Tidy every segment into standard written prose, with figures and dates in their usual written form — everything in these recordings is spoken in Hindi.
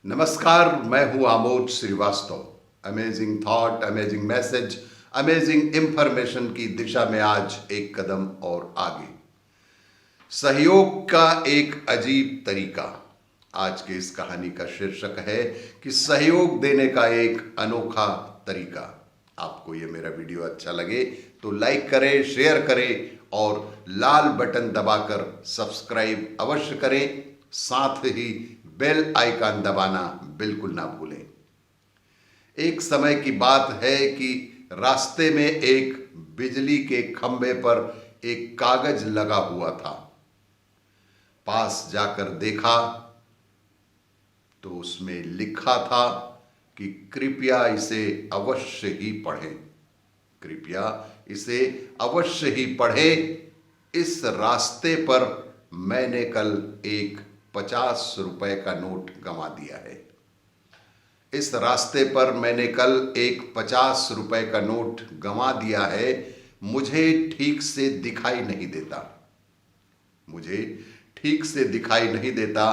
नमस्कार, मैं हूं Amod Srivastava. Amazing thought, amazing message, amazing information की दिशा में आज एक कदम और आगे। सहयोग का एक अजीब तरीका। आज की इस कहानी का शीर्षक है कि सहयोग देने का एक अनोखा तरीका। आपको ये मेरा वीडियो अच्छा लगे तो लाइक करें, शेयर करें और लाल बटन दबाकर सब्सक्राइब अवश्य करें। साथ ही बेल आइकन दबाना बिल्कुल ना भूलें। एक समय की बात है कि रास्ते में एक बिजली के खंभे पर एक कागज लगा हुआ था। पास जाकर देखा तो उसमें लिखा था कि कृपया इसे अवश्य ही पढ़ें। कृपया इसे अवश्य ही पढ़ें। इस रास्ते पर मैंने कल एक 50 रुपए का नोट गंवा दिया है। इस रास्ते पर मैंने कल एक 50 रुपए का नोट गंवा दिया है। मुझे ठीक से दिखाई नहीं देता। मुझे ठीक से दिखाई नहीं देता।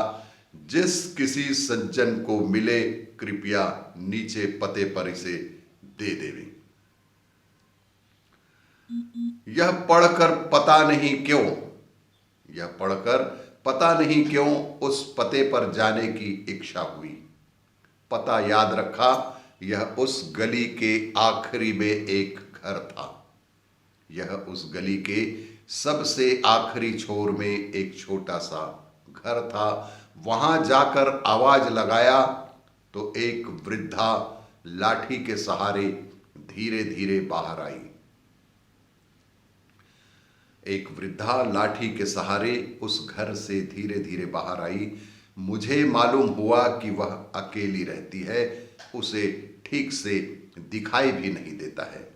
जिस किसी सज्जन को मिले कृपया नीचे पते पर इसे दे देवें। यह पढ़कर पता नहीं क्यों उस पते पर जाने की इच्छा हुई। पता याद रखा, यह उस गली के आखिरी में एक घर था। यह उस गली के सबसे आखिरी छोर में एक छोटा सा घर था। वहां जाकर आवाज लगाया तो एक वृद्धा लाठी के सहारे धीरे धीरे बाहर आई। एक वृद्धा लाठी के सहारे उस घर से धीरे धीरे बाहर आई। मुझे मालूम हुआ कि वह अकेली रहती है। उसे ठीक से दिखाई भी नहीं देता है।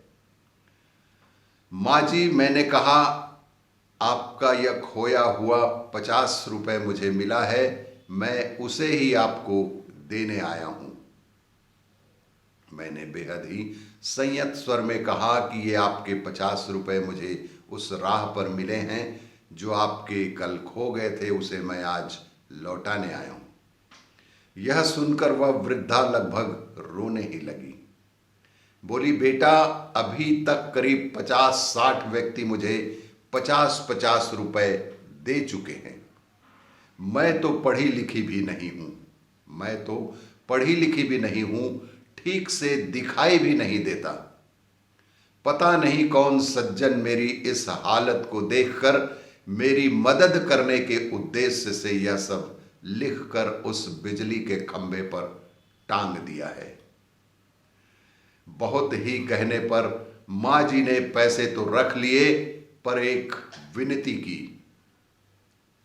माँ जी, मैंने कहा, आपका यह खोया हुआ 50 रुपए मुझे मिला है। मैं उसे ही आपको देने आया हूं। मैंने बेहद ही संयत स्वर में कहा कि ये आपके 50 रुपए मुझे उस राह पर मिले हैं जो आपके कल खो गए थे। उसे मैं आज लौटाने आया हूं। यह सुनकर वह वृद्धा लगभग रोने ही लगी। बोली, बेटा, अभी तक करीब 50-60 व्यक्ति मुझे 50-50 रुपए दे चुके हैं। मैं तो पढ़ी लिखी भी नहीं हूं। ठीक से दिखाई भी नहीं देता। पता नहीं कौन सज्जन मेरी इस हालत को देखकर मेरी मदद करने के उद्देश्य से यह सब लिखकर उस बिजली के खंभे पर टांग दिया है। बहुत ही कहने पर माँ जी ने पैसे तो रख लिए, पर एक विनती की।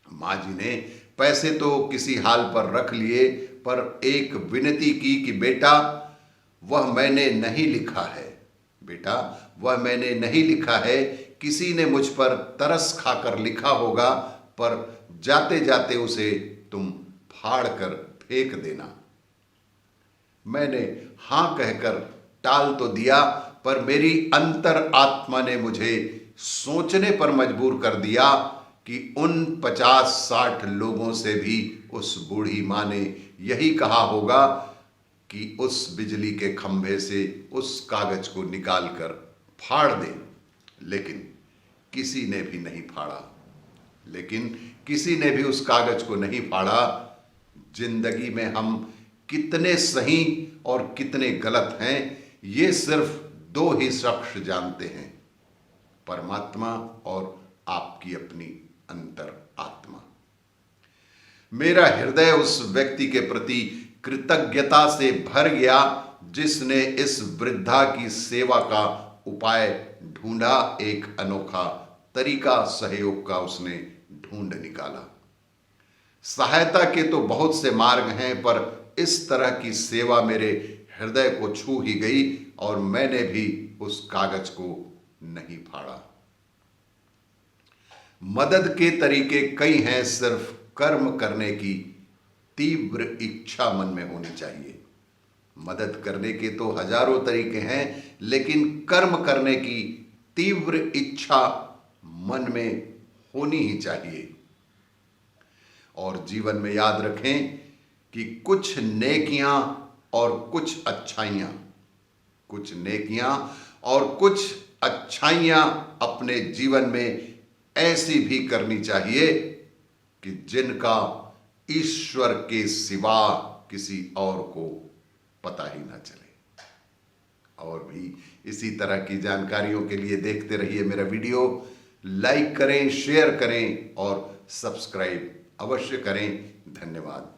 माँ जी ने पैसे तो किसी हाल पर रख लिए, पर एक विनती की कि बेटा, वह मैंने नहीं लिखा है। किसी ने मुझ पर तरस खाकर लिखा होगा, पर जाते जाते उसे तुम फाड़ कर फेंक देना। मैंने हां कहकर टाल तो दिया, पर मेरी अंतर आत्मा ने मुझे सोचने पर मजबूर कर दिया कि उन 50-60 लोगों से भी उस बूढ़ी माँ ने यही कहा होगा कि उस बिजली के खंभे से उस कागज को निकालकर फाड़ दे। लेकिन किसी ने भी उस कागज को नहीं फाड़ा। जिंदगी में हम कितने सही और कितने गलत हैं, ये सिर्फ 2 ही शख्स जानते हैं, परमात्मा और आपकी अपनी अंतर आत्मा। मेरा हृदय उस व्यक्ति के प्रति कृतज्ञता से भर गया जिसने इस वृद्धा की सेवा का उपाय ढूंढा। एक अनोखा तरीका सहयोग का उसने ढूंढ निकाला। सहायता के तो बहुत से मार्ग हैं, पर इस तरह की सेवा मेरे हृदय को छू ही गई और मैंने भी उस कागज को नहीं फाड़ा। मदद के तरीके कई हैं, सिर्फ कर्म करने की तीव्र इच्छा मन में होनी चाहिए। मदद करने के तो हजारों तरीके हैं, लेकिन कर्म करने की तीव्र इच्छा मन में होनी ही चाहिए। और जीवन में याद रखें कि कुछ नेकियां और कुछ अच्छाइयां अपने जीवन में ऐसी भी करनी चाहिए कि जिनका ईश्वर के सिवा किसी और को पता ही ना चले। और भी इसी तरह की जानकारियों के लिए देखते रहिए मेरा वीडियो, लाइक करें, शेयर करें और सब्सक्राइब अवश्य करें। धन्यवाद।